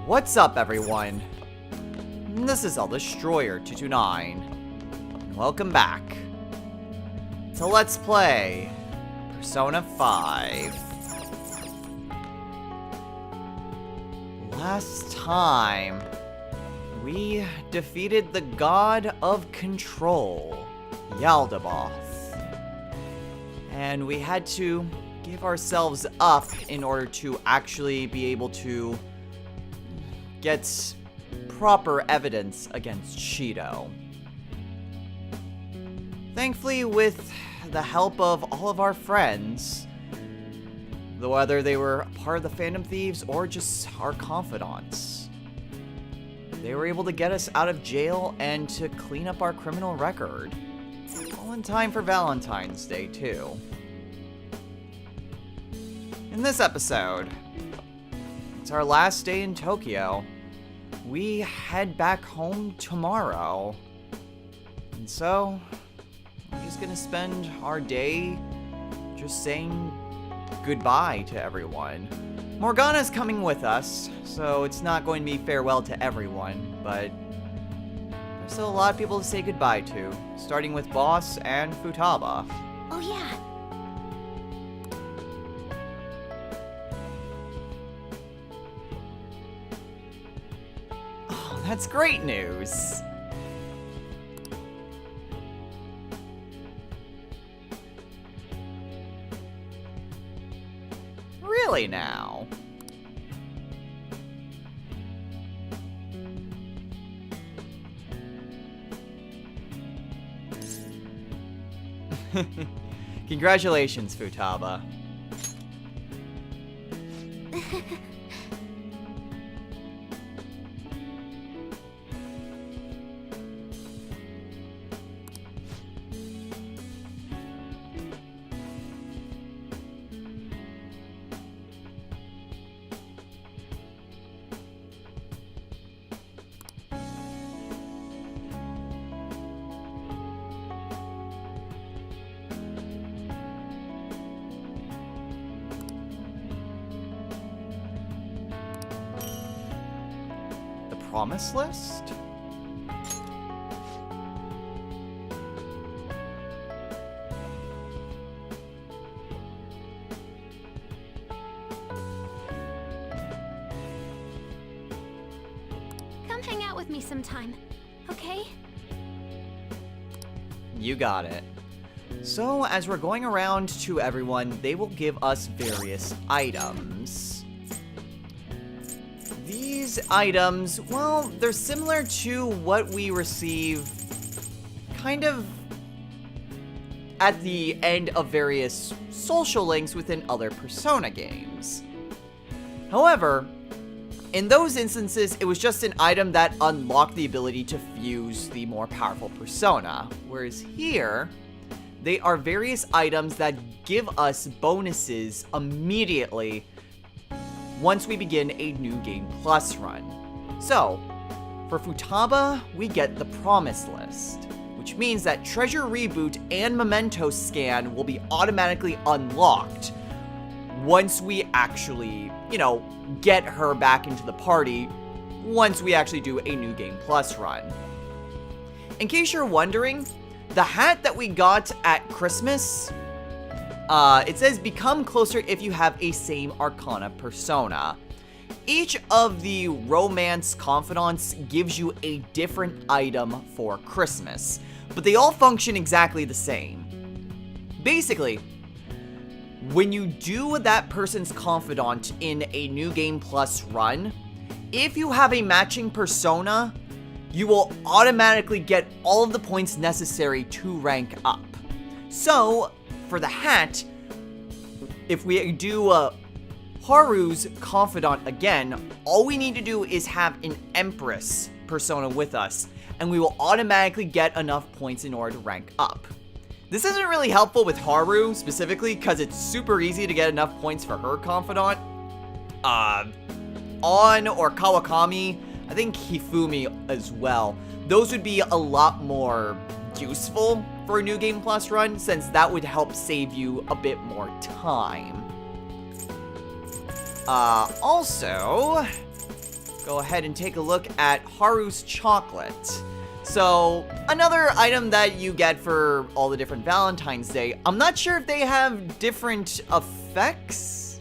What's up, everyone? This is ElDestroyer229, and welcome back to Let's Play Persona 5. Last time, we defeated the God of Control, Yaldabaoth, and we had to give ourselves up in order to actually be able to get proper evidence against Shido. Thankfully, with the help of all of our friends, whether they were part of the Phantom Thieves or just our confidants, they were able to get us out of jail and to clean up our criminal record. All in time for Valentine's Day, too. In this episode, it's our last day in Tokyo. We head back home tomorrow. And so, we're just gonna spend our day just saying goodbye to everyone. Morgana's coming with us, so it's not going to be farewell to everyone, but there's still a lot of people to say goodbye to, starting with Boss and Futaba. Oh yeah. Oh, that's great news! Really now? Congratulations, Futaba. Promise list? Come hang out with me sometime, okay? You got it. So, as we're going around to everyone, they will give us various items. These items, well, they're similar to what we receive kind of at the end of various social links within other Persona games. However, in those instances, it was just an item that unlocked the ability to fuse the more powerful Persona, whereas here, they are various items that give us bonuses immediately once we begin a New Game Plus run. So, for Futaba, we get the Promise List, which means that Treasure Reboot and Memento Scan will be automatically unlocked once we actually, get her back into the party once we actually do a New Game Plus run. In case you're wondering, the hat that we got at Christmas, it says become closer if you have a same Arcana persona. Each of the romance confidants gives you a different item for Christmas, but they all function exactly the same. Basically, when you do that person's confidant in a New Game Plus run, if you have a matching persona, you will automatically get all of the points necessary to rank up. So, for the hat, if we do Haru's confidant again, all we need to do is have an Empress persona with us, and we will automatically get enough points in order to rank up. This isn't really helpful with Haru, specifically, because it's super easy to get enough points for her confidant. On or Kawakami, I think Hifumi as well. Those would be a lot more useful for a New Game Plus run, since that would help save you a bit more time. Also, go ahead and take a look at Haru's chocolate. So, another item that you get for all the different Valentine's Day. I'm not sure if they have different effects,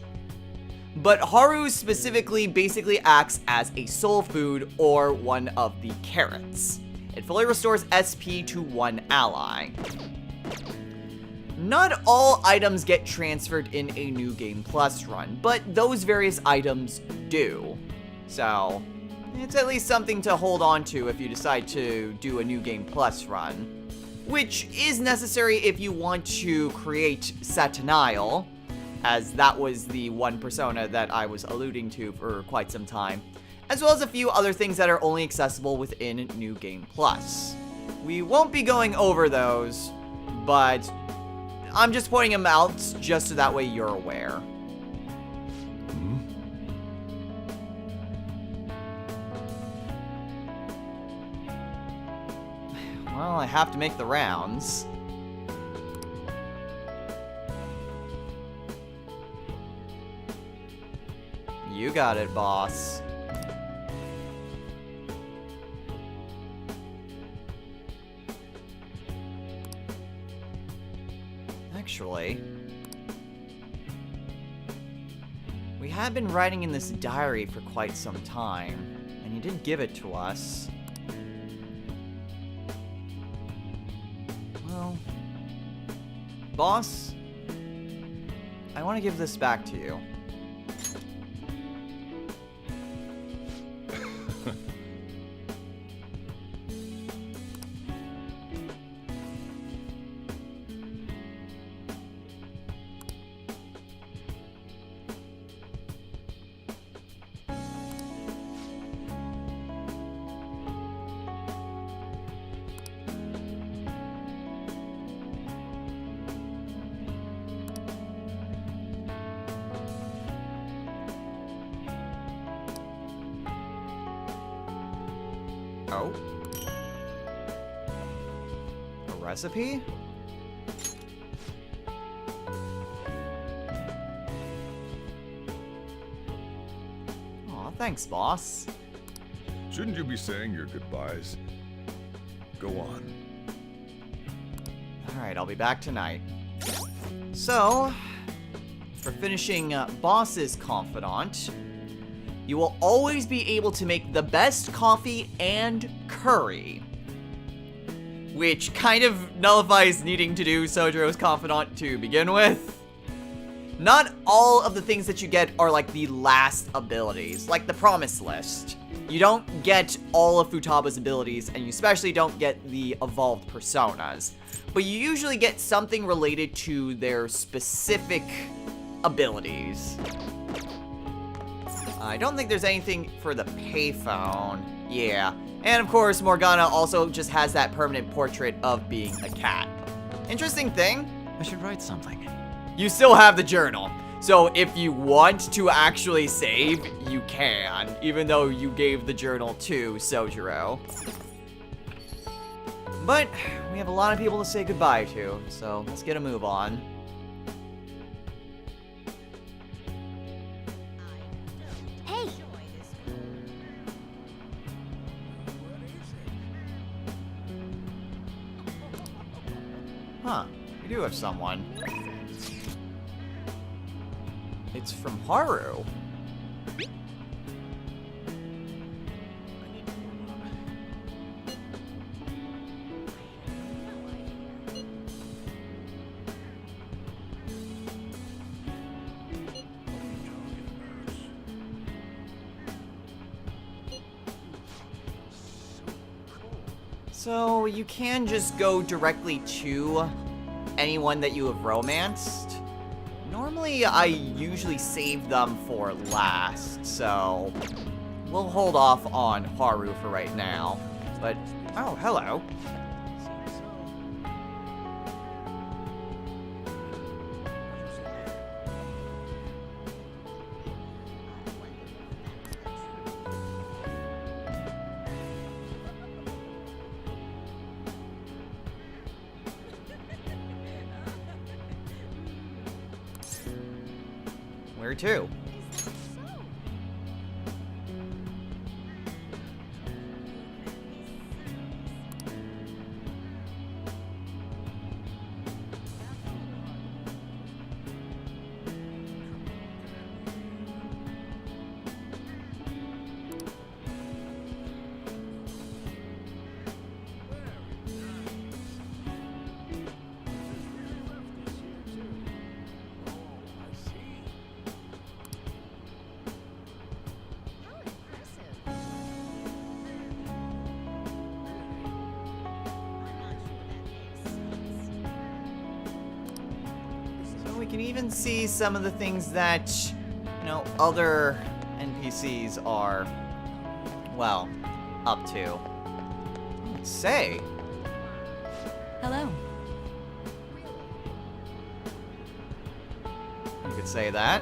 but Haru specifically basically acts as a soul food or one of the carrots. It fully restores SP to one ally. Not all items get transferred in a New Game Plus run, but those various items do. So, it's at least something to hold on to if you decide to do a New Game Plus run. Which is necessary if you want to create Sataniel, as that was the one persona that I was alluding to for quite some time, as well as a few other things that are only accessible within New Game Plus. We won't be going over those, but I'm just pointing them out just so that way you're aware. Well, I have to make the rounds. You got it, boss. Actually, we have been writing in this diary for quite some time, and you did give it to us. Well, boss, I want to give this back to you. Oh. A recipe? Aw, thanks, boss. Shouldn't you be saying your goodbyes? Go on. Alright, I'll be back tonight. So, for finishing Boss's Confidant, you will always be able to make the best coffee and curry. Which kind of nullifies needing to do Sojiro's Confidant to begin with. Not all of the things that you get are like the last abilities, like the Promise List. You don't get all of Futaba's abilities, and you especially don't get the evolved personas. But you usually get something related to their specific abilities. I don't think there's anything for the payphone. Yeah. And of course, Morgana also just has that permanent portrait of being a cat. Interesting thing, I should write something. You still have the journal. So if you want to actually save, you can, even though you gave the journal to Sojiro. But we have a lot of people to say goodbye to, so let's get a move on. Hey! Huh, we do have someone. It's from Haru. So you can just go directly to anyone that you have romanced. Normally, I usually save them for last, so we'll hold off on Haru for right now. But, oh, hello. Where to? can even see some of the things that, you know, other NPCs are, well, up to. Let's say. Hello. You could say that.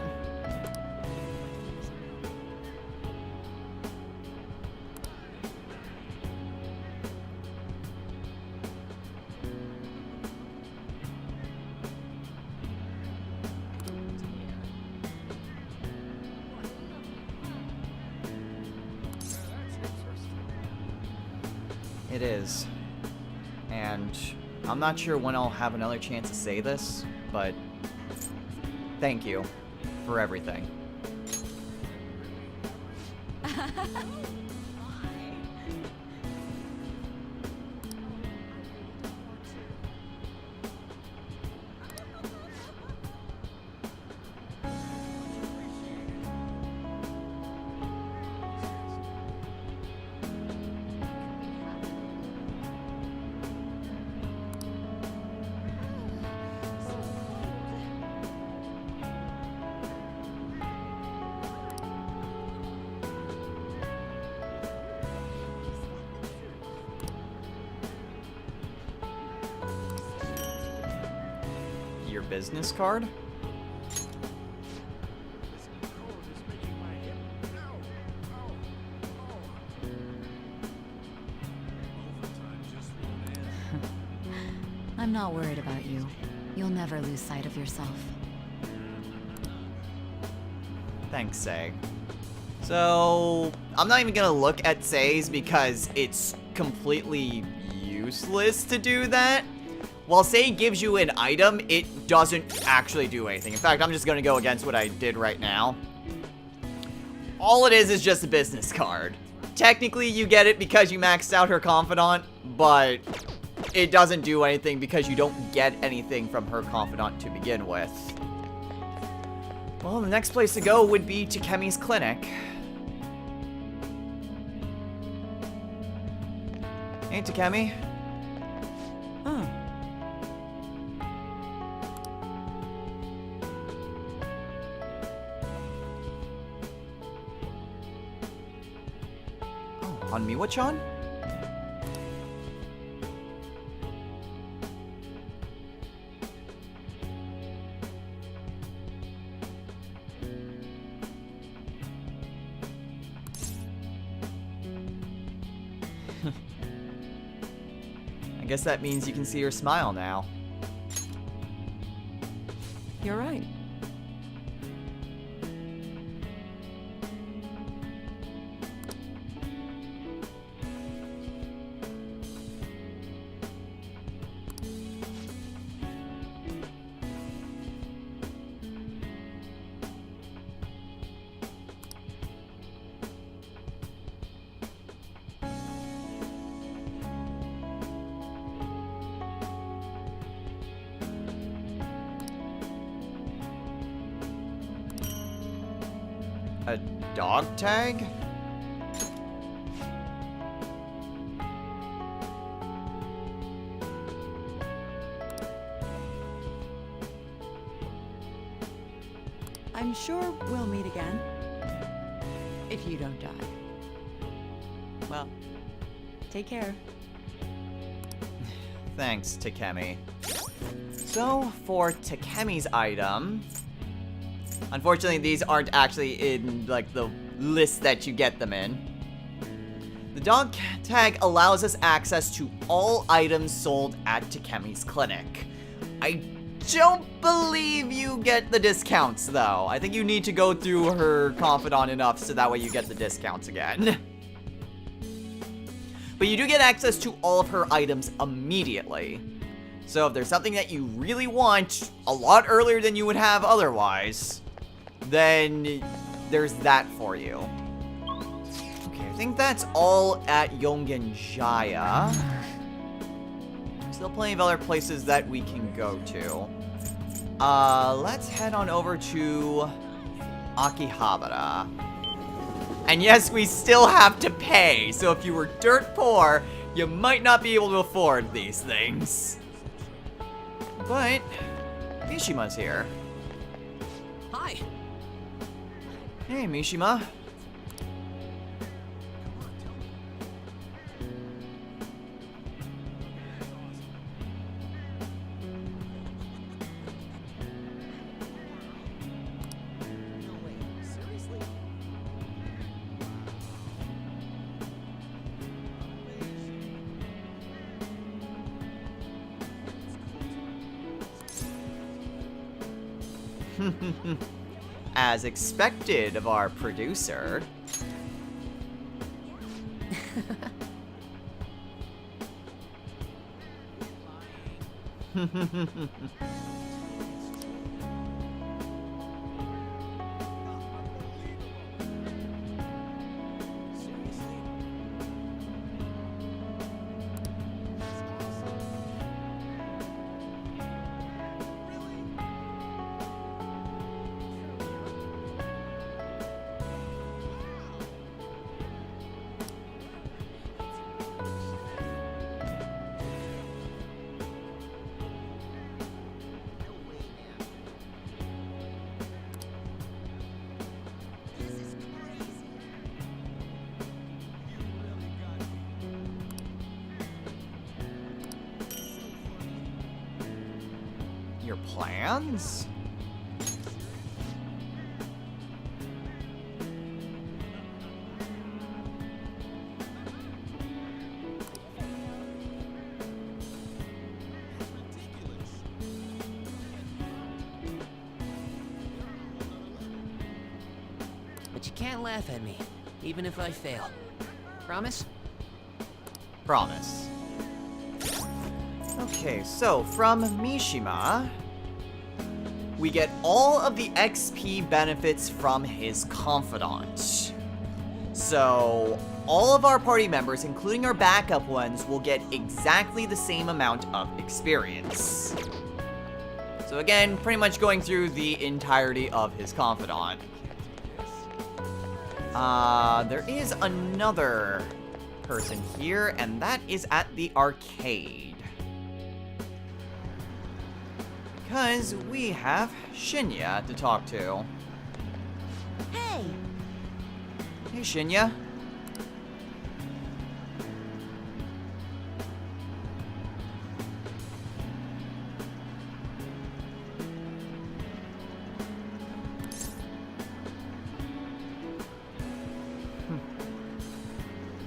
It is. And I'm not sure when I'll have another chance to say this, but thank you for everything. Your business card? I'm not worried about you. You'll never lose sight of yourself. Thanks, Say. So, I'm not even gonna look at Say's because it's completely useless to do that. While Say gives you an item, it doesn't actually do anything. In fact, I'm just gonna go against what I did right now. All it is just a business card. Technically, you get it because you maxed out her confidant, but it doesn't do anything because you don't get anything from her confidant to begin with. Well, the next place to go would be Takemi's clinic. Hey, Takemi. Oh. On Miwa-chan? I guess that means you can see her smile now. You're right. A dog tag? I'm sure we'll meet again. If you don't die. Well, take care. Thanks, Takemi. So, for Takemi's item... Unfortunately, these aren't actually in, like, the list that you get them in. The dog tag allows us access to all items sold at Takemi's clinic. I don't believe you get the discounts, though. I think you need to go through her confidant enough so that way you get the discounts again. But you do get access to all of her items immediately. So if there's something that you really want a lot earlier than you would have otherwise, then there's that for you. Okay, I think that's all at Yongen-jaya. Still plenty of other places that we can go to. Let's head on over to Akihabara. And yes, we still have to pay, so if you were dirt poor, you might not be able to afford these things. But Mishima's here. Hi. Hey, Mishima. As expected of our producer. Your plans? But you can't laugh at me, even if I fail. Promise? Promise. Okay, so from Mishima, we get all of the XP benefits from his confidant. So, all of our party members, including our backup ones, will get exactly the same amount of experience. So again, pretty much going through the entirety of his confidant. There is another person here, and that is at the arcade. Because we have Shinya to talk to. Hey! Hey, Shinya.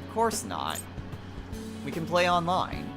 Of course not. We can play online.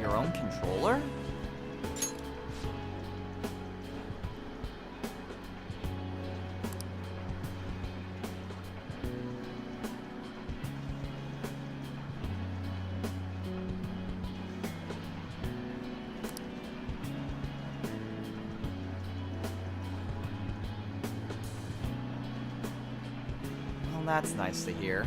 Your own controller? Well, that's nice to hear.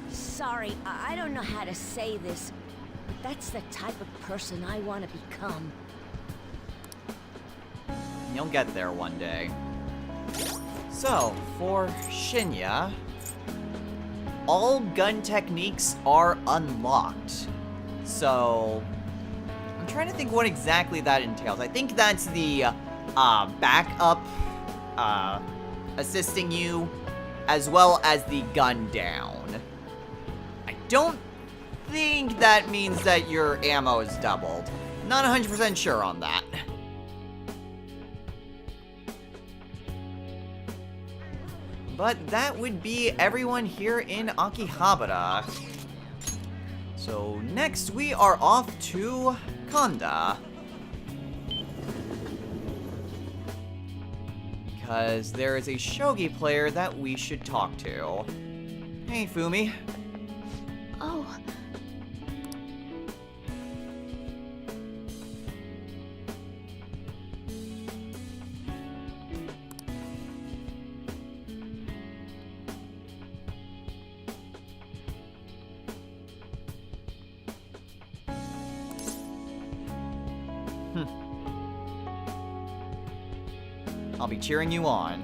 Sorry, I don't know how to say this, but that's the type of person I want to become. You'll get there one day. So, for Shinya, all gun techniques are unlocked. So, I'm trying to think what exactly that entails. I think that's the backup assisting you, as well as the gun down. I don't think that means that your ammo is doubled. Not 100% sure on that. But that would be everyone here in Akihabara. So next we are off to Kanda. because there is a shogi player that we should talk to. Hey, Fumi. Oh, I'll be cheering you on.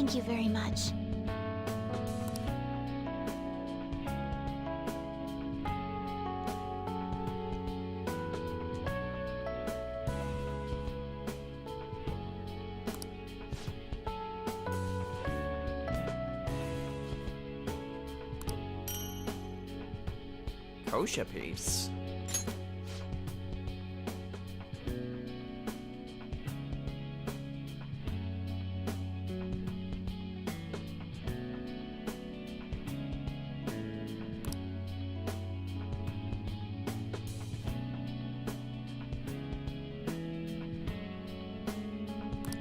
thank you very much. Kosha piece.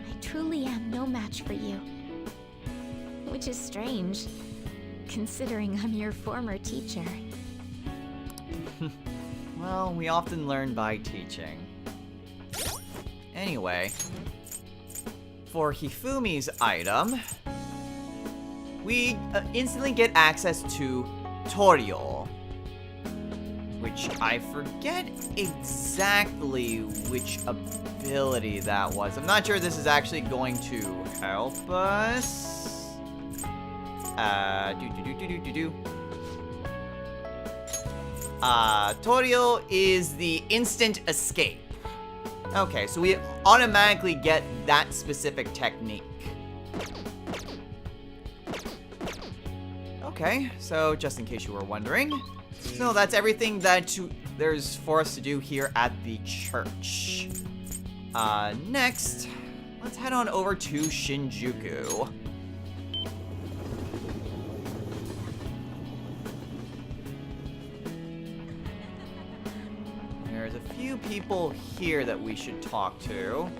I truly am no match for you. Which is strange, considering I'm your former teacher. Well, we often learn by teaching. Anyway, for Hifumi's item, we instantly get access to Torio, which I forget exactly which ability that was. I'm not sure this is actually going to help us. Torio is the instant escape. Okay, so we automatically get that specific technique. Okay, so just in case you were wondering, so that's everything that there's for us to do here at the church. Next, let's head on over to Shinjuku. There's a few people here that we should talk to.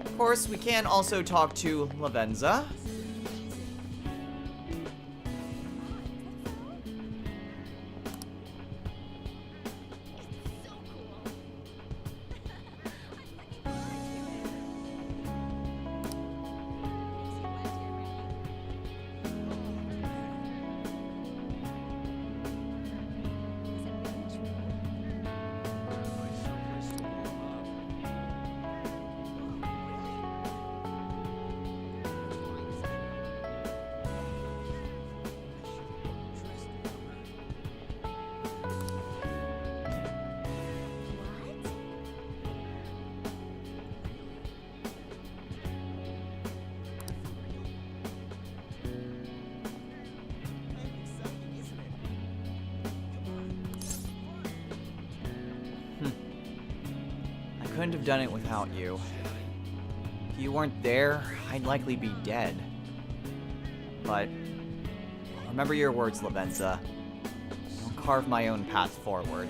Of course, we can also talk to Lavenza. I couldn't have done it without you. If you weren't there, I'd likely be dead. But remember your words, Lavenza. I'll carve my own path forward.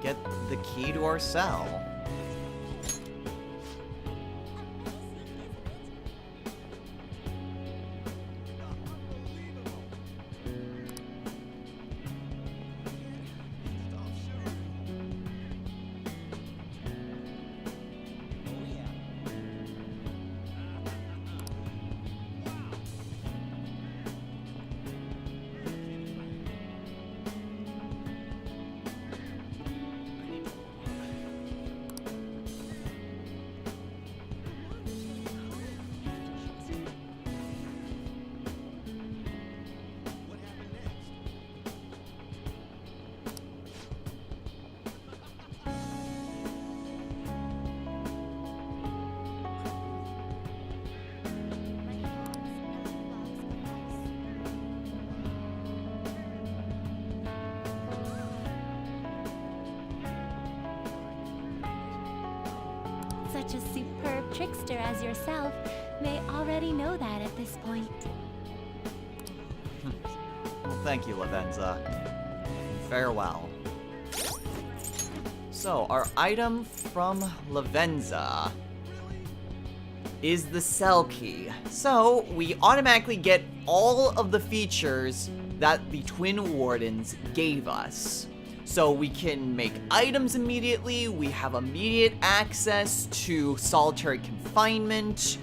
Get the key to our cell. such a superb trickster as yourself may already know that at this point. Well, thank you, Lavenza. Farewell. So, our item from Lavenza is the cell key. So, we automatically get all of the features that the Twin Wardens gave us. So we can make items immediately, we have immediate access to solitary confinement,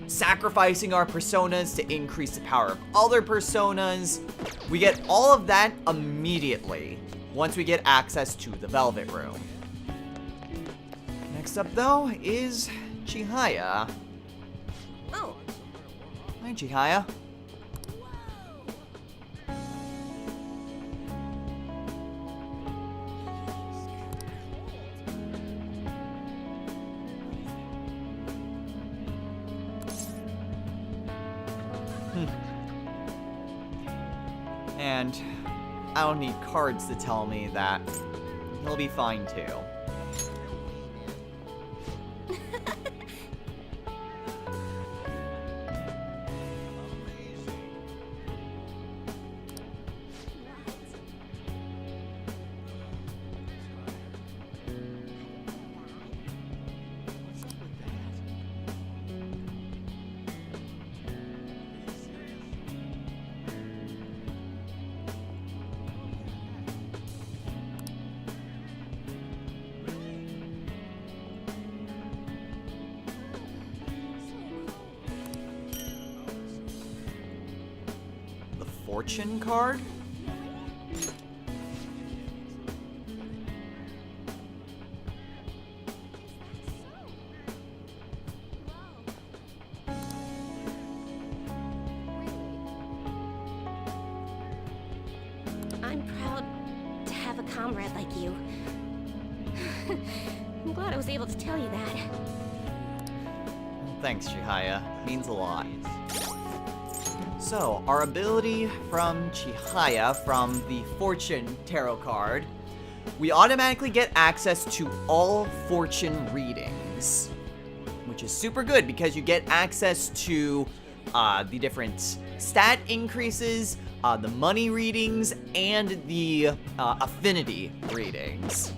sacrificing our personas to increase the power of other personas. We get all of that immediately once we get access to the Velvet Room. Next up, though, is Chihaya. Oh, Hi, Chihaya. And I don't need cards to tell me that he'll be fine too. Fortune card? I'm proud to have a comrade like you. I'm glad I was able to tell you that. Thanks, Chihaya. Means a lot. So, our ability from Chihaya, from the Fortune Tarot card, we automatically get access to all fortune readings, which is super good because you get access to the different stat increases, the money readings, and the affinity readings.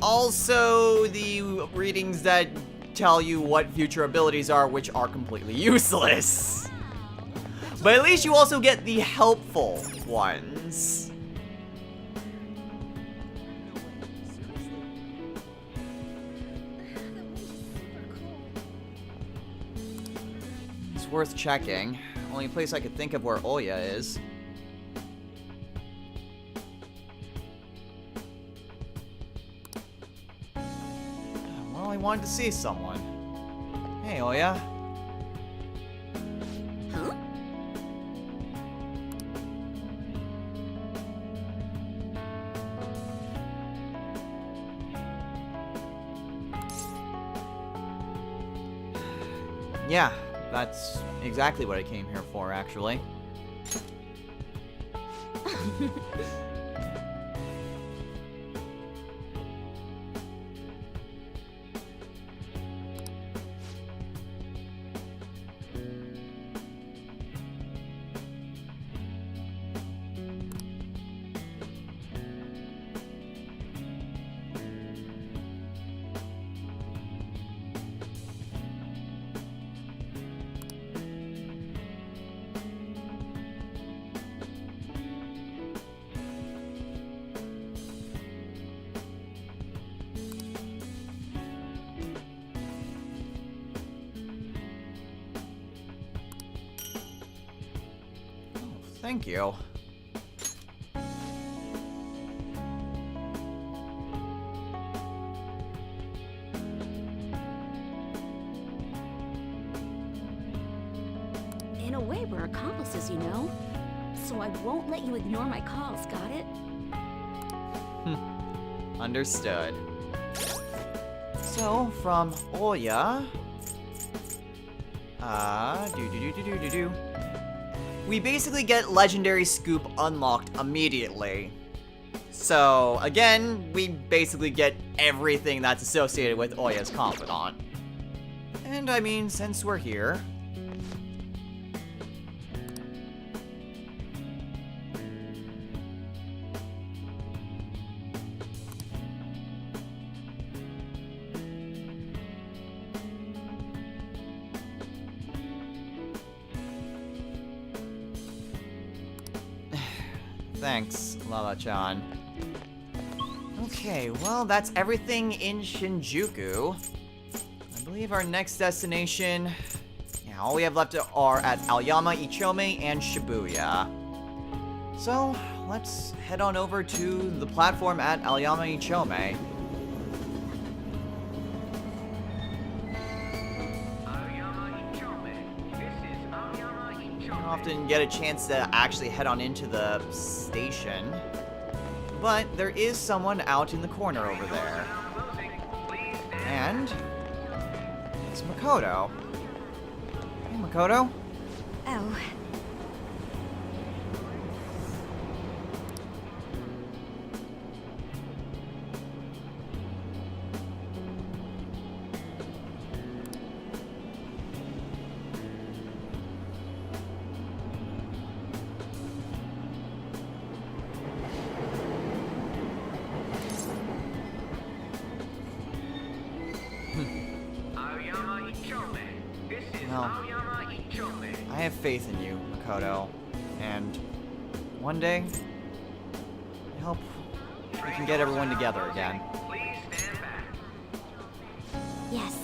Also, the readings that tell you what future abilities are, which are completely useless. But at least you also get the helpful ones. It's worth checking. Only place I could think of where Oya is. Well, I wanted to see someone. Hey, Oya. huh? Yeah, that's exactly what I came here for, actually. Thank you. In a way, we're accomplices, you know? So I won't let you ignore my calls, got it? Understood. So, from Oya... we basically get Legendary Scoop unlocked immediately. So, again, we basically get everything that's associated with Oya's confidant. And I mean, since we're here... Thanks, Lava-chan. Okay, well, that's everything in Shinjuku. I believe our next destination... Yeah, all we have left are at Aoyama, Ichome, and Shibuya. So, let's head on over to the platform at Aoyama, Ichome. I don't often get a chance to actually head on into the station. But there is someone out in the corner over there. And it's Makoto. Hey, Makoto. Oh. Well, I have faith in you, Makoto. And one day, I hope we can get everyone together again. Yes.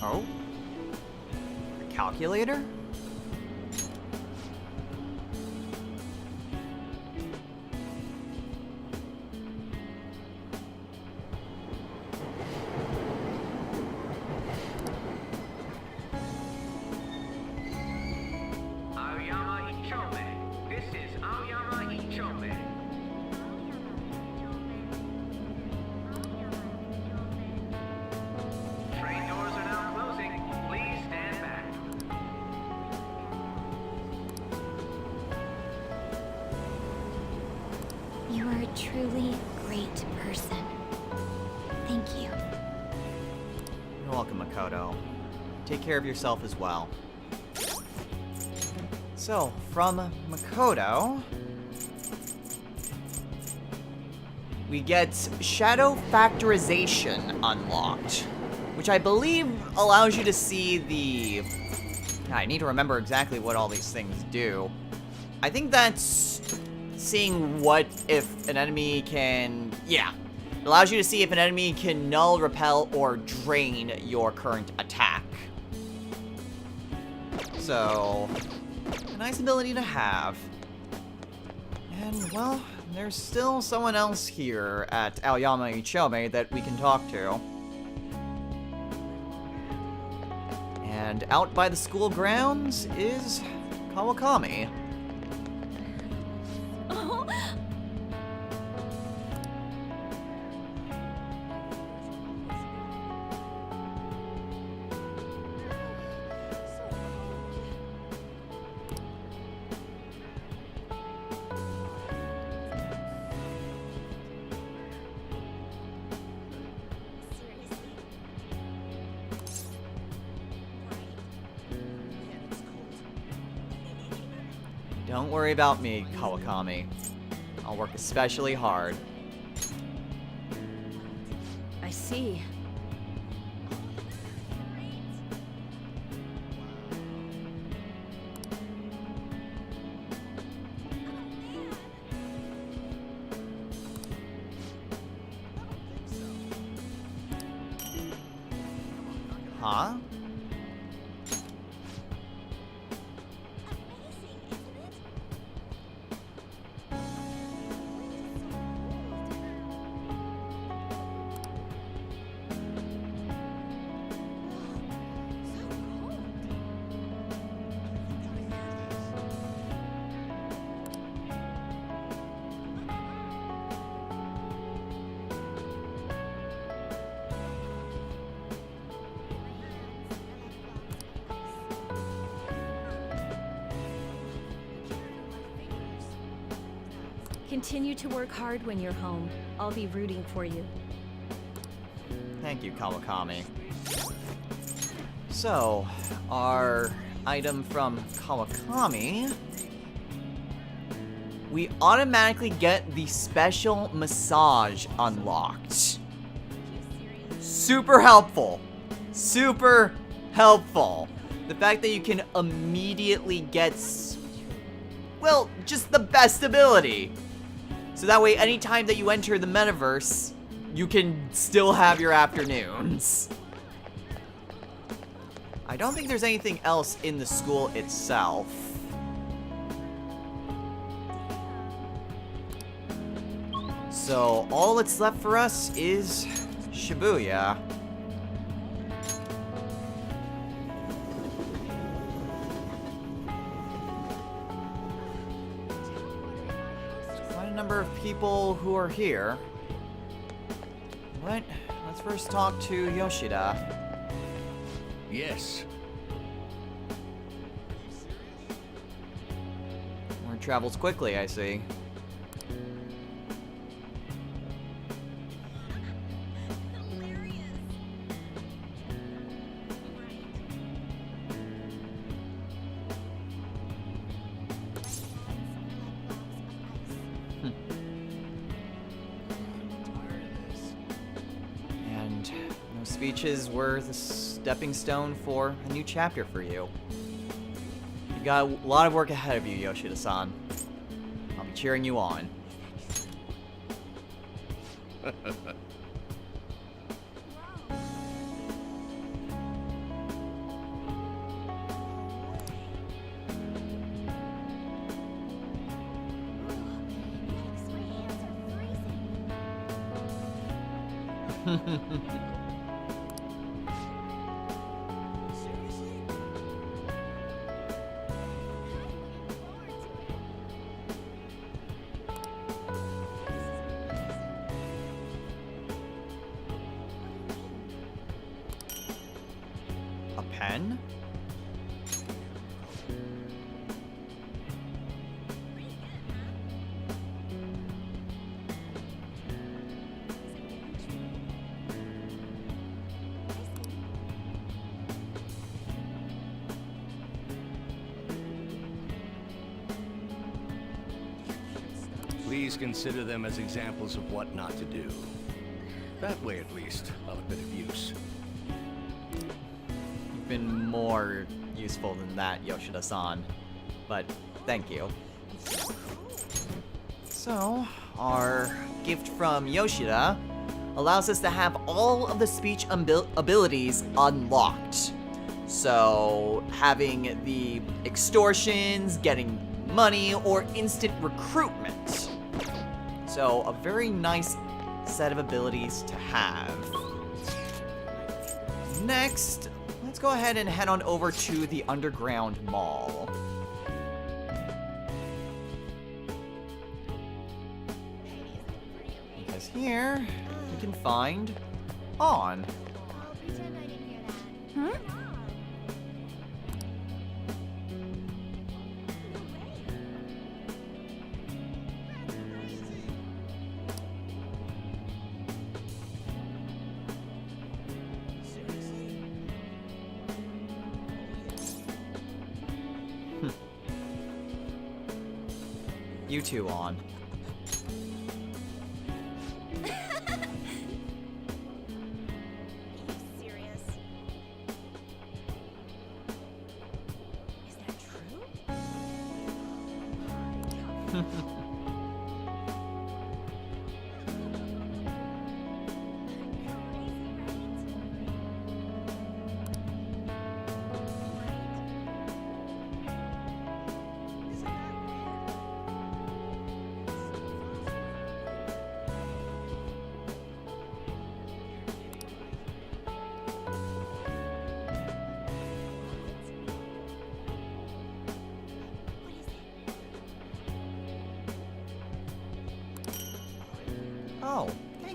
Oh? A calculator? You are a truly great person. Thank you. You're welcome, Makoto. Take care of yourself as well. So, from Makoto, we get Shadow Factorization unlocked, which I believe allows you to see the... I need to remember exactly what all these things do. I think that's seeing what if an enemy can... Yeah. It allows you to see if an enemy can null, repel, or drain your current attack. So, a nice ability to have. And, well, there's still someone else here at Aoyama Ichome that we can talk to. And out by the school grounds is Kawakami. Don't worry about me, Kawakami. I'll work especially hard. I see. Aw. Continue to work hard when you're home. I'll be rooting for you. Thank you, Kawakami. So, our item from Kawakami, we automatically get the special massage unlocked. Super helpful. Super helpful. The fact that you can immediately get, well, just the best ability. So that way, anytime that you enter the metaverse, you can still have your afternoons. I don't think there's anything else in the school itself. So all that's left for us is Shibuya. Quite a number of people who are here. But let's first talk to Yoshida. Yes. Word travels quickly, I see. And those speeches were the stepping stone for a new chapter for you. You got a lot of work ahead of you, Yoshida-san. I'll be cheering you on. A pen? Please consider them as examples of what not to do. That way, at least, I'll have a bit of use. You've been more useful than that, Yoshida-san. But thank you. So, our gift from Yoshida allows us to have all of the speech abilities unlocked. So, having the extortions, getting money, or instant recruitment. So, a very nice set of abilities to have. Next, let's go ahead and head on over to the Underground Mall. Because here, we can find On. Huh? You two On. Serious? Is that true?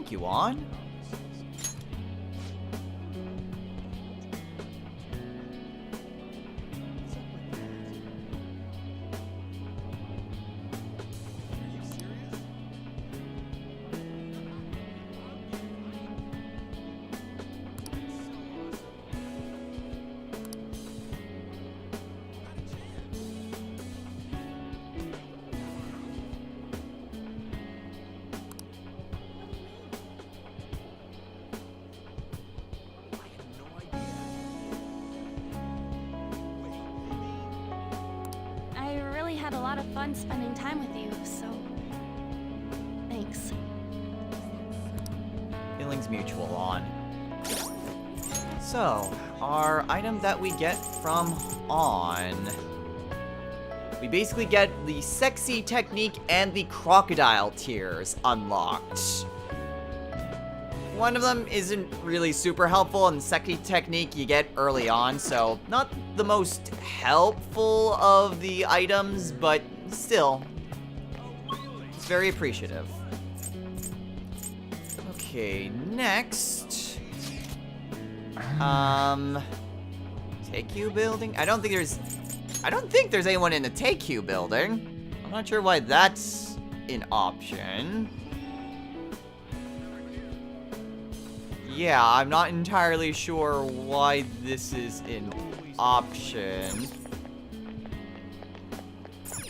take you on. I really had a lot of fun spending time with you, so thanks. Feelings mutual on. So, our item that we get from On. We basically get the sexy technique and the crocodile tears unlocked. One of them isn't really super helpful, and the sexy technique you get early on, so not the most helpful of the items, but still, it's very appreciative. Okay, next. Take-You building? I don't think there's anyone in the Take-You building. I'm not sure why that's an option. Yeah, I'm not entirely sure why this is an option.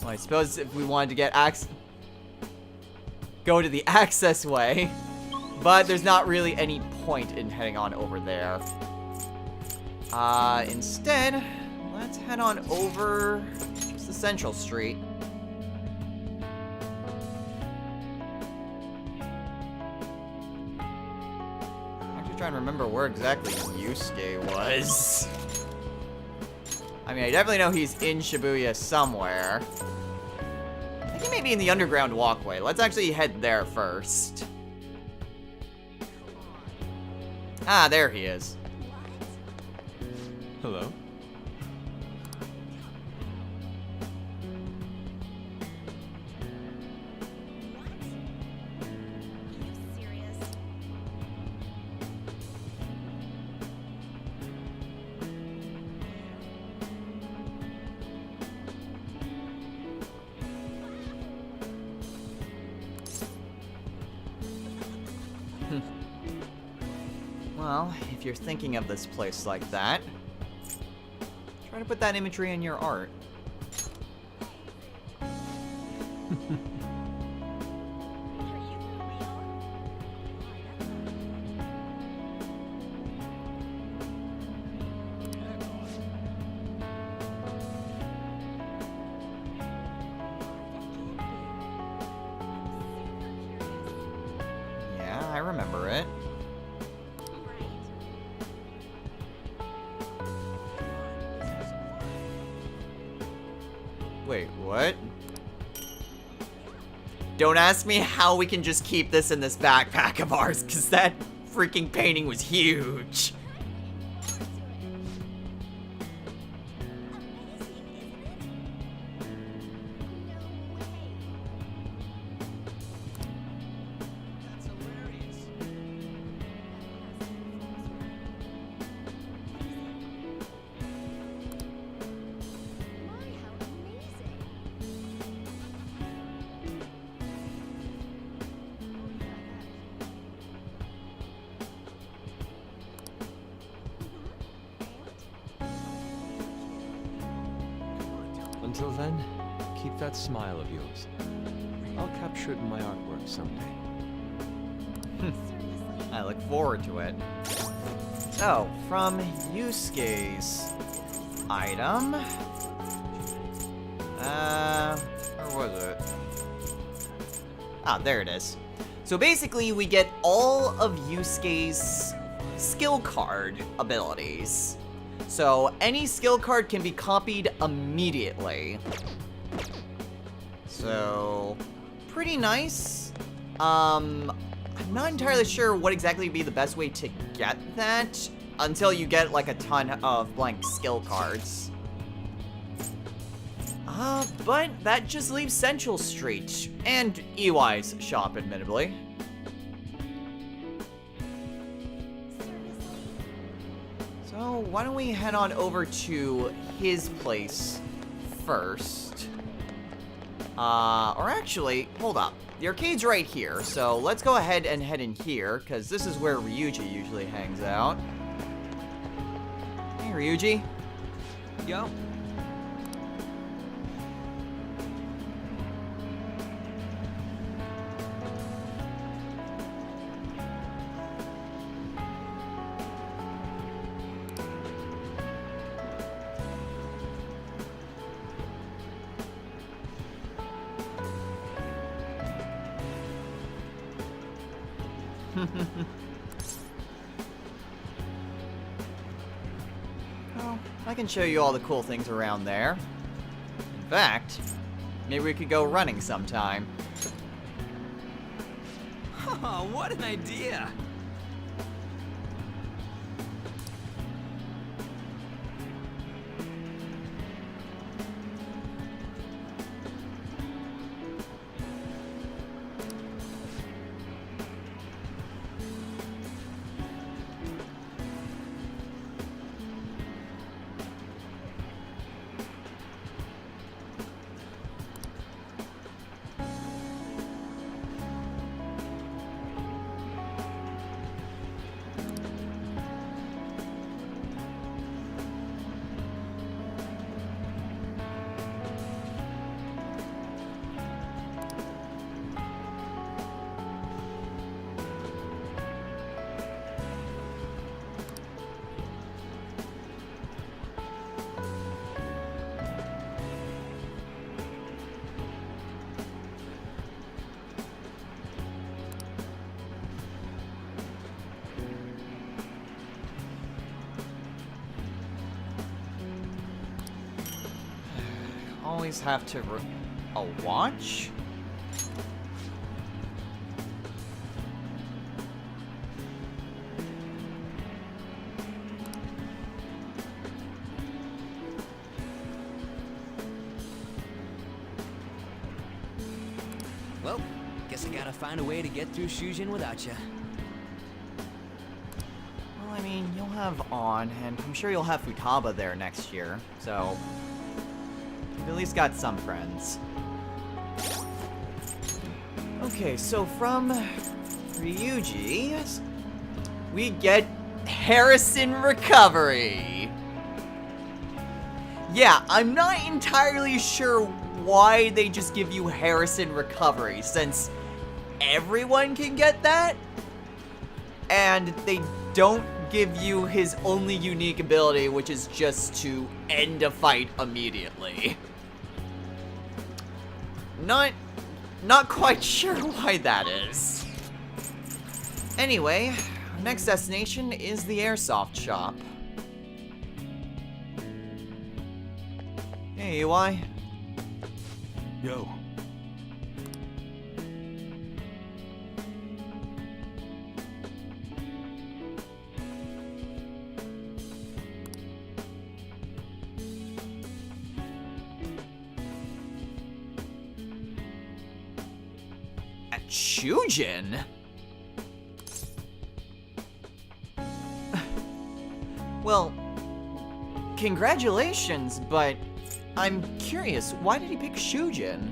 Well, I suppose if we wanted to get go to the access way, but there's not really any point in heading on over there. Instead, let's head on over to Central Street. Trying to remember where exactly Yusuke was. I mean, I definitely know he's in Shibuya somewhere. I think he may be in the underground walkway. Let's actually head there first. Ah, there he is. Hello? Well, if you're thinking of this place like that, try to put that imagery in your art. Yeah, I remember it. Wait, what? Don't ask me how we can just keep this in this backpack of ours, because that freaking painting was huge. Until then, keep that smile of yours. I'll capture it in my artwork someday. I look forward to it. So, from Yusuke's item... where was it? Ah, there it is. So basically, we get all of Yusuke's skill card abilities. So, any skill card can be copied immediately. So, pretty nice. I'm not entirely sure what exactly would be the best way to get that until you get, like, a ton of blank skill cards. But that just leaves Central Street, and EY's shop, admittedly. why don't we head on over to his place first? Or actually, hold up. The arcade's right here, so let's go ahead and head in here, because this is where Ryuji usually hangs out. Hey, Ryuji. Yo. Well, I can show you all the cool things around there. In fact, maybe we could go running sometime. Oh, what an idea! Always have to a watch? Well, guess I gotta find a way to get through Shujin without you. Well, I mean, you'll have On, and I'm sure you'll have Futaba there next year, so you've at least got some friends. Okay, so from Ryuji, we get Harrison Recovery. Yeah, I'm not entirely sure why they just give you Harrison Recovery, since everyone can get that, and they don't give you his only unique ability, which is just to end a fight immediately. Not quite sure why that is. Anyway, our next destination is the airsoft shop. Hey, UI. Yo. At Shujin? Well, congratulations, but I'm curious, why did he pick Shujin?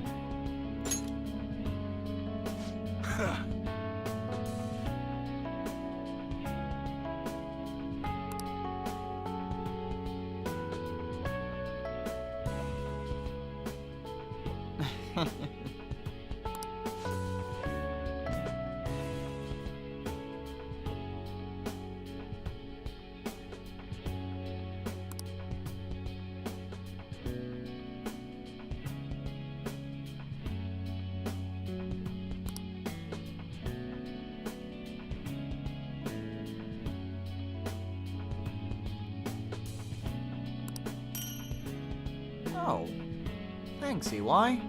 Oh, thanks, EY.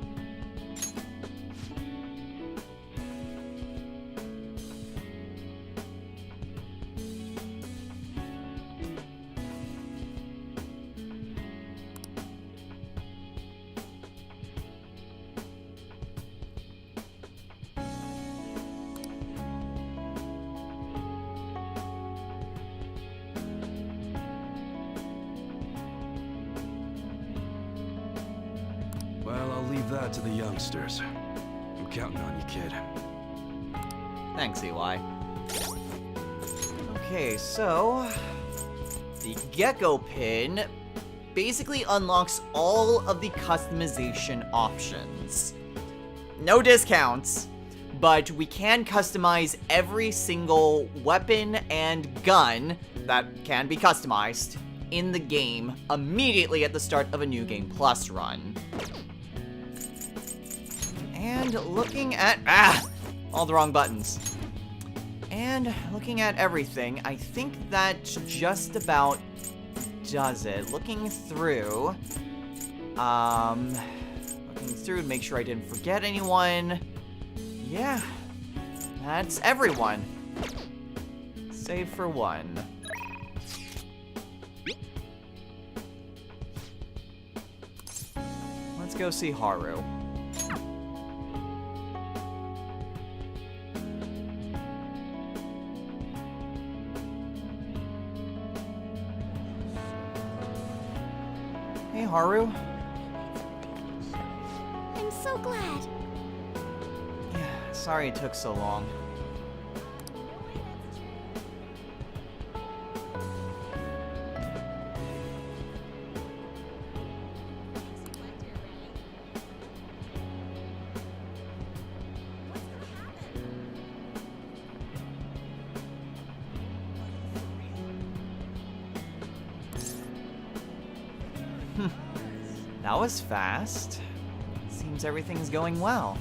leave that to the youngsters. I'm counting on you, kid. Thanks, EY. Okay, so the Gecko pin basically unlocks all of the customization options. No discounts, but we can customize every single weapon and gun that can be customized in the game immediately at the start of a New Game Plus run. And looking at... all the wrong buttons. And looking at everything, I think that just about does it. Looking through to make sure I didn't forget anyone. Yeah, that's everyone. Save for one. Let's go see Haru. Hey, Haru. I'm so glad. Yeah, sorry it took so long. That was fast. Seems everything's going well.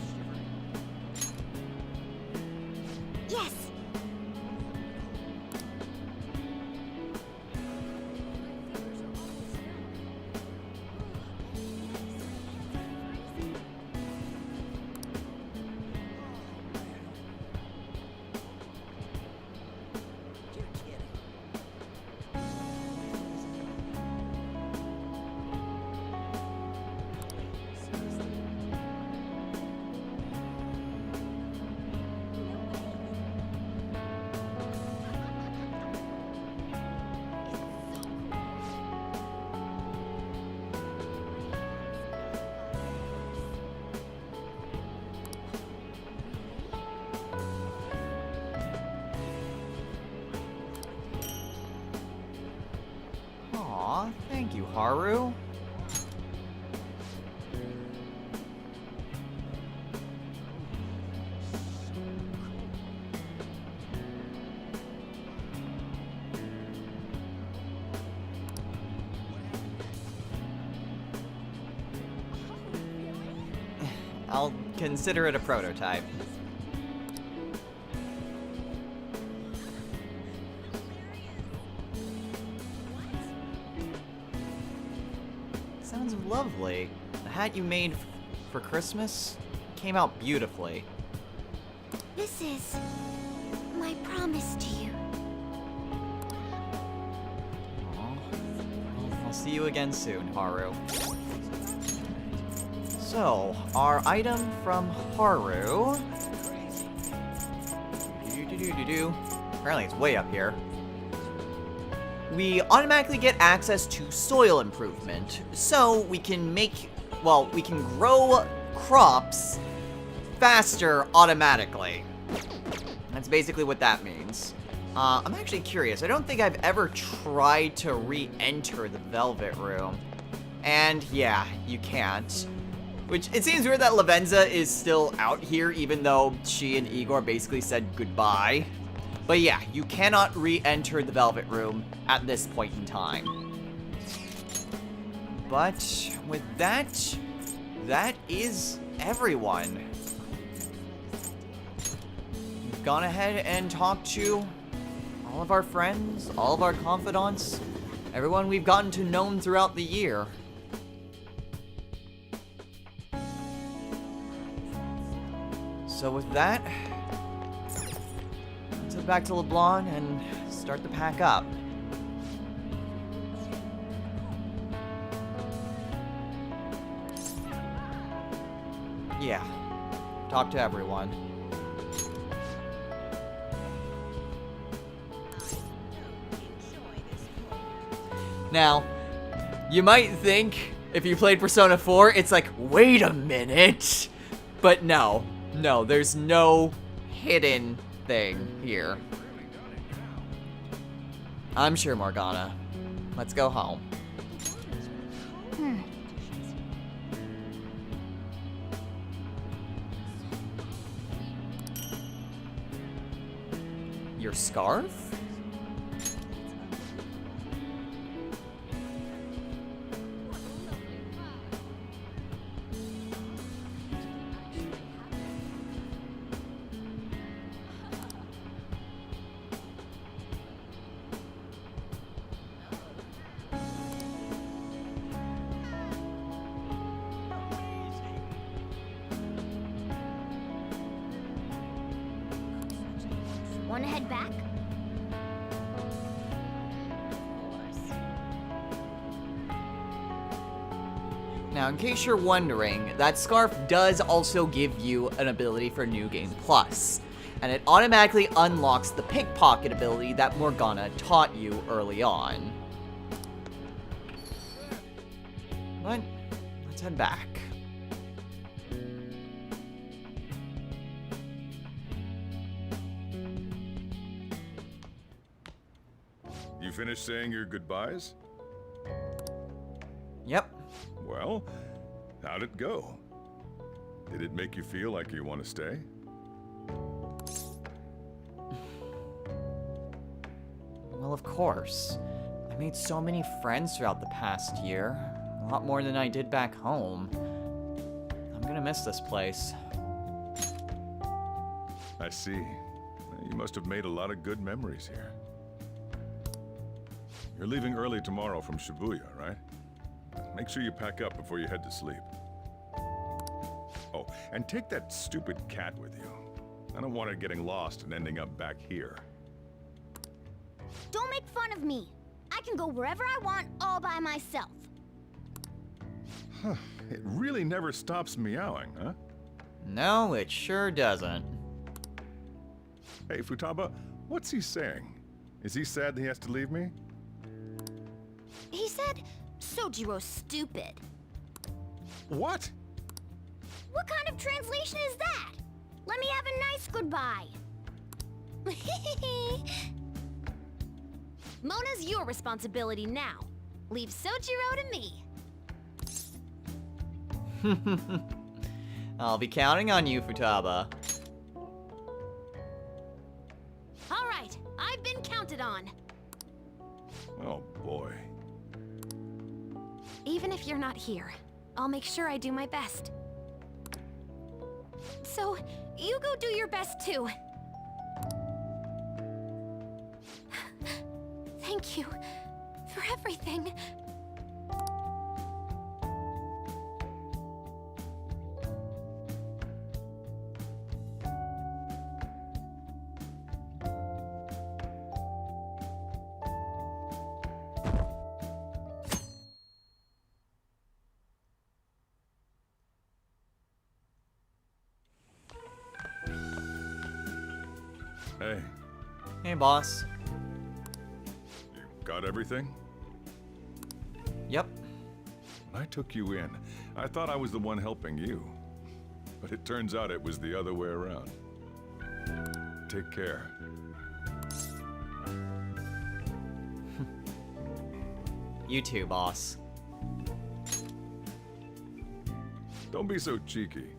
Yes. Aw, thank you, Haru. I'll consider it a prototype. Sounds lovely. The hat you made for Christmas came out beautifully. This is my promise to you. Aw. Well, I'll see you again soon, Haru. So, our item from Haru... Apparently it's way up here. We automatically get access to soil improvement, so we can we can grow crops faster automatically. That's basically what that means. I'm actually curious. I don't think I've ever tried to re-enter the Velvet Room. And yeah, you can't. Which, it seems weird that Lavenza is still out here, even though she and Igor basically said goodbye. But yeah, you cannot re-enter the Velvet Room at this point in time. But with that, that is everyone. We've gone ahead and talked to all of our friends, all of our confidants, everyone we've gotten to know throughout the year. So with that, let's head back to LeBlanc and start to pack up. Yeah, talk to everyone. Now, you might think If you played Persona 4, it's like, wait a minute. But no, there's no hidden thing here. I'm sure, Morgana. Let's go home. Your scarf? Wanna head back? Now, in case you're wondering, that scarf does also give you an ability for New Game Plus, and it automatically unlocks the pickpocket ability that Morgana taught you early on. But let's head back. You finished saying your goodbyes? Yep. Well, how'd it go? Did it make you feel like you want to stay? Well, of course. I made so many friends throughout the past year. A lot more than I did back home. I'm gonna miss this place. I see. You must have made a lot of good memories here. You're leaving early tomorrow from Shibuya, right? Make sure you pack up before you head to sleep. Oh, and take that stupid cat with you. I don't want it getting lost and ending up back here. Don't make fun of me. I can go wherever I want all by myself. It really never stops meowing, huh? No, it sure doesn't. Hey, Futaba, what's he saying? Is he sad that he has to leave me? He said, Sojiro's stupid. What? What kind of translation is that? Let me have a nice goodbye. Mona's your responsibility now. Leave Sojiro to me. I'll be counting on you, Futaba. All right, I've been counted on. Oh, boy. Even if you're not here, I'll make sure I do my best. So, you go do your best too. Thank you for everything. Hey, Hey, boss. you got everything? Yep. When I took you in, I thought I was the one helping you. But it turns out it was the other way around. Take care. You too, boss. Don't be so cheeky.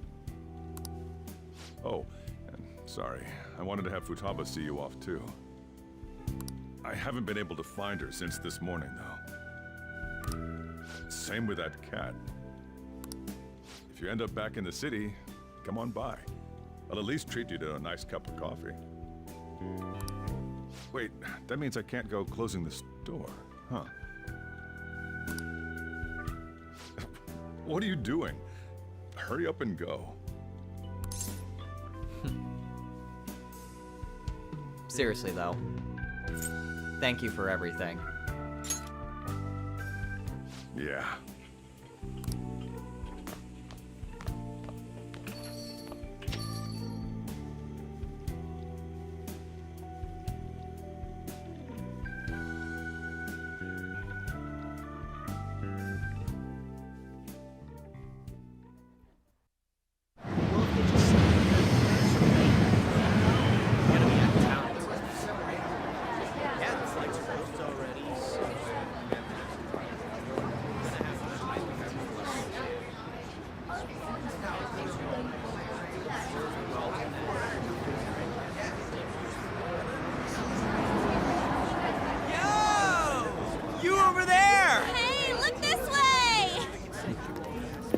Oh, and sorry. I wanted to have Futaba see you off too. I haven't been able to find her since this morning, though. Same with that cat. If you end up back in the city, come on by. I'll at least treat you to a nice cup of coffee. Wait, that means I can't go closing the store, huh? What are you doing? Hurry up and go. Seriously, though. Thank you for everything. Yeah.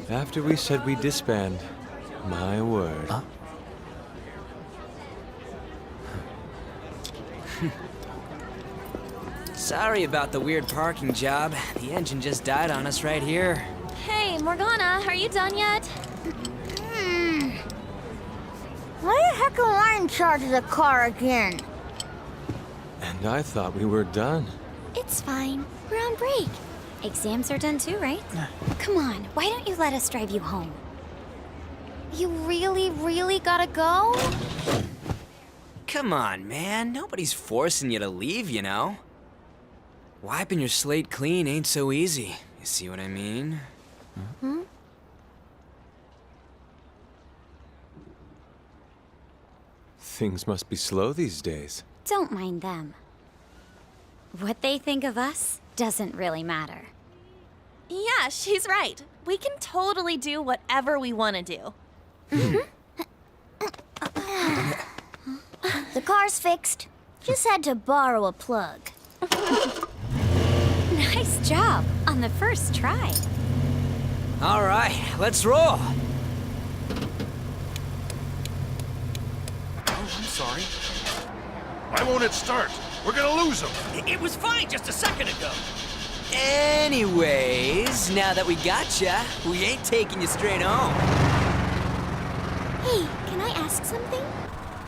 After we said we'd disband, my word. Sorry about the weird parking job. The engine just died on us right here. Hey, Morgana, are you done yet? Why the heck am I in charge of the car again? And I thought we were done. It's fine. We're on break. Exams are done too, right? Come on, why don't you let us drive you home? You really gotta go? Come on, man. Nobody's forcing you to leave, you know? Wiping your slate clean ain't so easy. You see what I mean? Hmm? Things must be slow these days. Don't mind them. What they think of us doesn't really matter. Yeah, she's right. We can totally do whatever we want to do. The car's fixed. Just had to borrow a plug. Nice job on the first try. All right, let's roll. Oh, I'm sorry. Why won't it start? We're gonna lose him. It was fine just a second ago. Anyways, now that we gotcha, we ain't taking you straight home. Hey, can I ask something?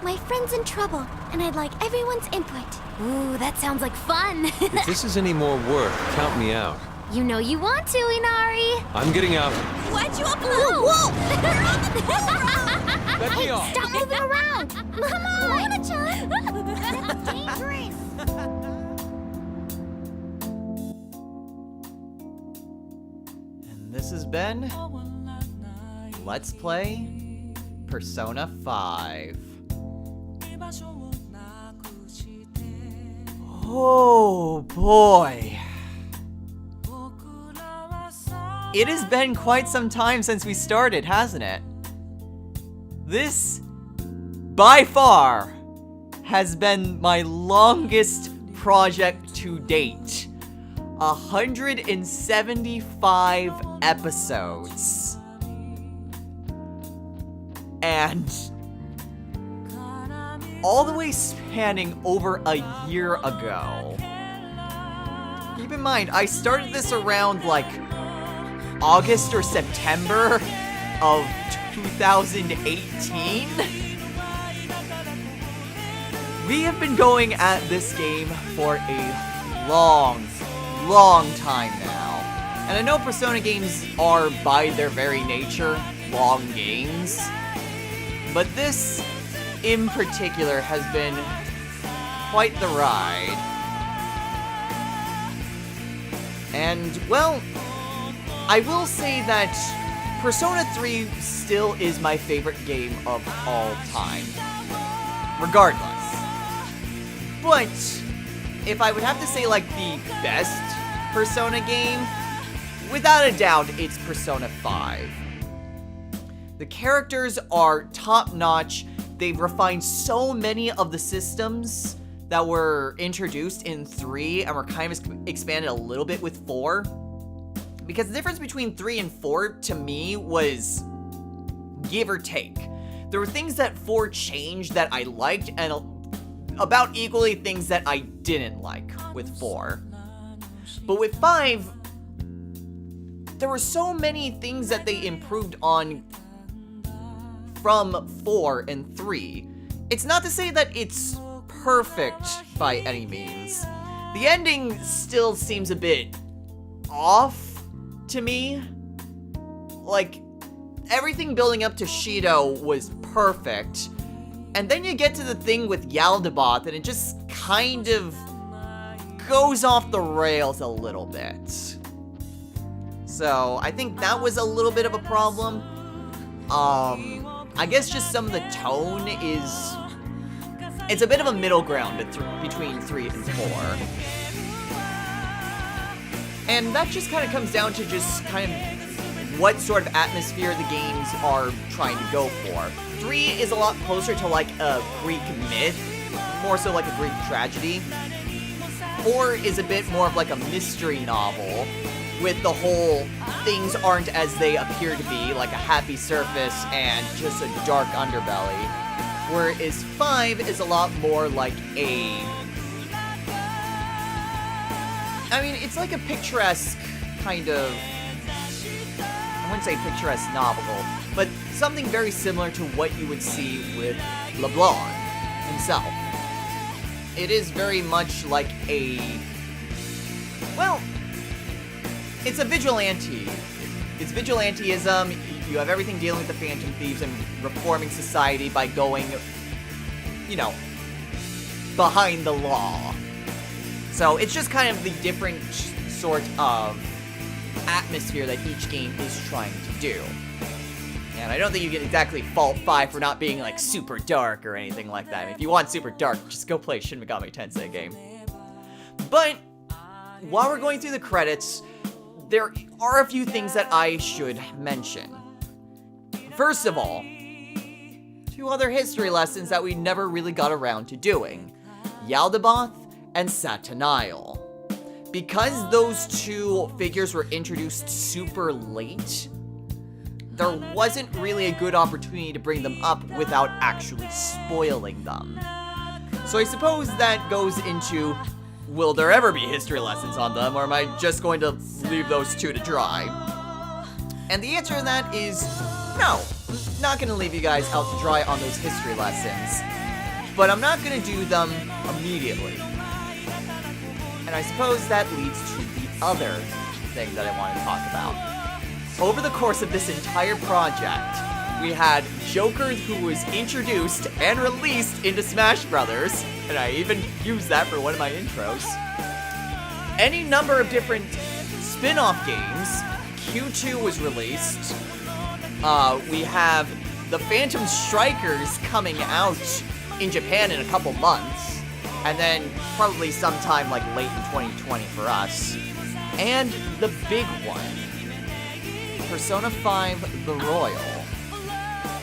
My friend's in trouble, and I'd like everyone's input. Ooh, that sounds like fun. If this is any more work, count me out. You know you want to, Inari. I'm getting out. Why'd you upload? Whoa! Let me off. Stop moving around! Come on! Mona-chan! That's dangerous! And this has been Let's Play Persona 5. Oh boy. It has been quite some time since we started, hasn't it? This, by far, has been my longest project to date. 175 episodes. And all the way spanning over a year ago. Keep in mind, I started this around like August or September of 2018. We have been going at this game for a long time now. And I know Persona games are, by their very nature, long games. But this, in particular, has been quite the ride. And, well, I will say that Persona 3 still is my favorite game of all time. Regardless. But, if I would have to say, like, the best Persona game, without a doubt, it's Persona 5. The characters are top-notch. They've refined so many of the systems that were introduced in 3 and were kind of expanded a little bit with 4. Because the difference between 3 and 4, to me, was give or take. There were things that 4 changed that I liked, and about equally things that I didn't like with 4. But with 5, there were so many things that they improved on from 4 and 3. It's not to say that it's perfect by any means. The ending still seems a bit off to me. Like, everything building up to Shido was perfect, and then you get to the thing with Yaldabaoth, and it just kind of goes off the rails a little bit. So, I think that was a little bit of a problem. I guess just some of the tone is... It's a bit of a middle ground between 3 and 4. And that just kind of comes down to just kind of what sort of atmosphere the games are trying to go for. 3 is a lot closer to like a Greek myth, more so like a Greek tragedy. 4 is a bit more of like a mystery novel, with the whole things aren't as they appear to be, like a happy surface and just a dark underbelly. Whereas 5 is a lot more like I mean, it's like a picturesque kind of, I wouldn't say picturesque novel, but something very similar to what you would see with LeBlanc himself. It is very much like well, it's a vigilante. It's vigilanteism. You have everything dealing with the Phantom Thieves and reforming society by going, you know, behind the law. So it's just kind of the different sort of atmosphere that each game is trying to do. And I don't think you can exactly fault 5 for not being like super dark or anything like that. If you want super dark, just go play Shin Megami Tensei game. But while we're going through the credits, there are a few things that I should mention. First of all, 2 other history lessons that we never really got around to doing. Yaldabaoth and Satanael. Because those 2 figures were introduced super late, there wasn't really a good opportunity to bring them up without actually spoiling them. So I suppose that goes into, will there ever be history lessons on them, or am I just going to leave those 2 to dry? And the answer to that is no. I'm not going to leave you guys out to dry on those history lessons. But I'm not going to do them immediately. And I suppose that leads to the other thing that I want to talk about. Over the course of this entire project, we had Joker, who was introduced and released into Smash Brothers, and I even used that for one of my intros. Any number of different spin-off games. Q2 was released. We have the Phantom Strikers coming out in Japan in a couple months, and then probably sometime like late in 2020 for us. And the big one, Persona 5 The Royal,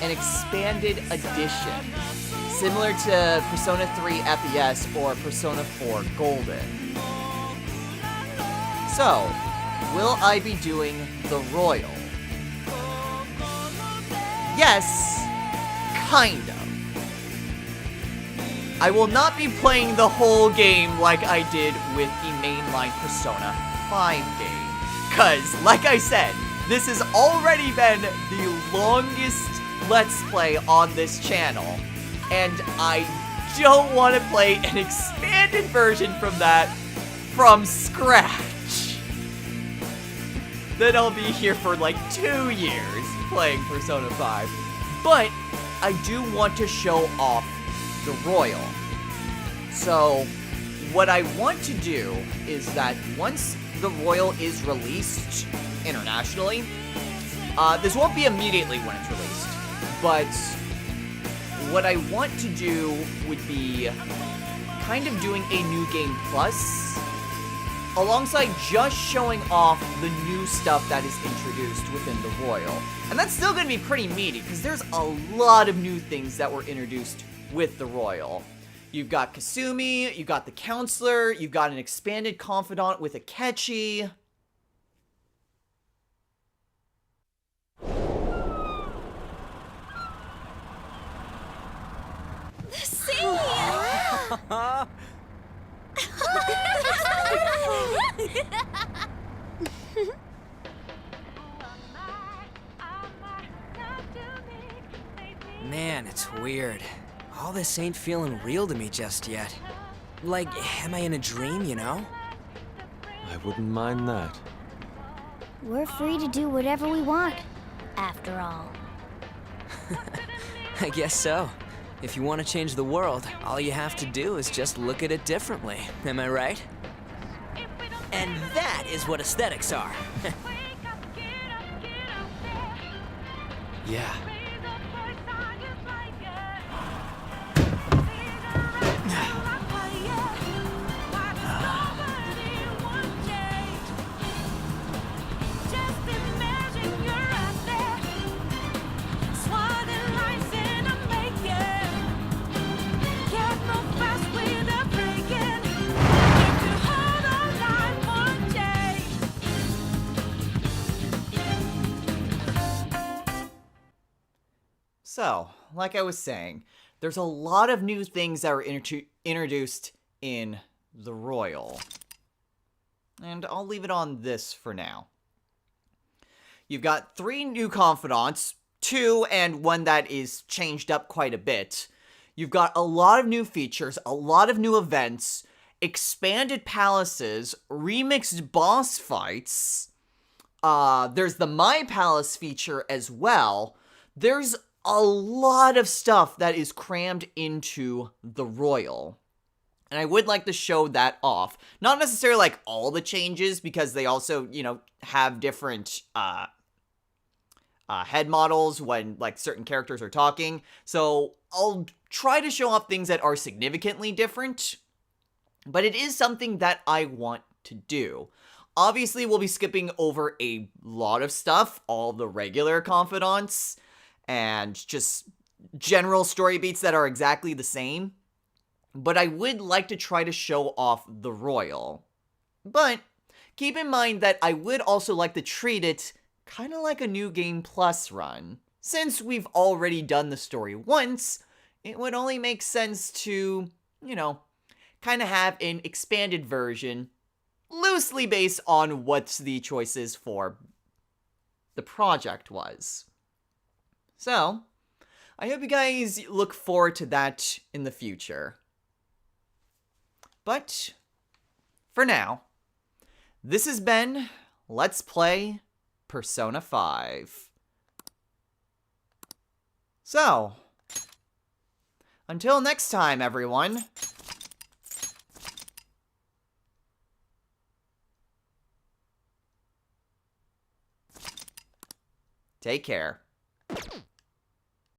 an expanded edition, similar to Persona 3 FES or Persona 4 Golden. So, will I be doing The Royal? Yes, kind of. I will not be playing the whole game like I did with the mainline Persona 5 game. Cause, like I said, this has already been the longest Let's Play on this channel. And I don't want to play an expanded version from that from scratch. Then I'll be here for like 2 years playing Persona 5. But I do want to show off the Royal. So, what I want to do is that once the Royal is released internationally, this won't be immediately when it's released, but what I want to do would be kind of doing a New Game Plus, alongside just showing off the new stuff that is introduced within the Royal. And that's still going to be pretty meaty, because there's a lot of new things that were introduced with the Royal. You've got Kasumi, you've got the Counselor, you've got an expanded confidant with Akechi. See? Man, it's weird. All this ain't feeling real to me just yet. Like, am I in a dream, you know? I wouldn't mind that. We're free to do whatever we want, after all. I guess so. If you want to change the world, all you have to do is just look at it differently. Am I right? And that is what aesthetics are. Yeah. So, like I was saying, there's a lot of new things that are introduced in the Royal. And I'll leave it on this for now. You've got 3 new confidants, 2 and 1 that is changed up quite a bit. You've got a lot of new features, a lot of new events, expanded palaces, remixed boss fights. There's the My Palace feature as well. There's a lot of stuff that is crammed into the Royal. And I would like to show that off. Not necessarily like all the changes, because they also, you know, have different head models when like certain characters are talking. So I'll try to show off things that are significantly different. But it is something that I want to do. Obviously, we'll be skipping over a lot of stuff, all the regular confidants, and just general story beats that are exactly the same. But I would like to try to show off the Royal. But keep in mind that I would also like to treat it kind of like a New Game Plus run. Since we've already done the story once, it would only make sense to, you know, kind of have an expanded version, loosely based on what the choices for the project was. So, I hope you guys look forward to that in the future. But, for now, this has been Let's Play Persona 5. So, until next time, everyone. Take care.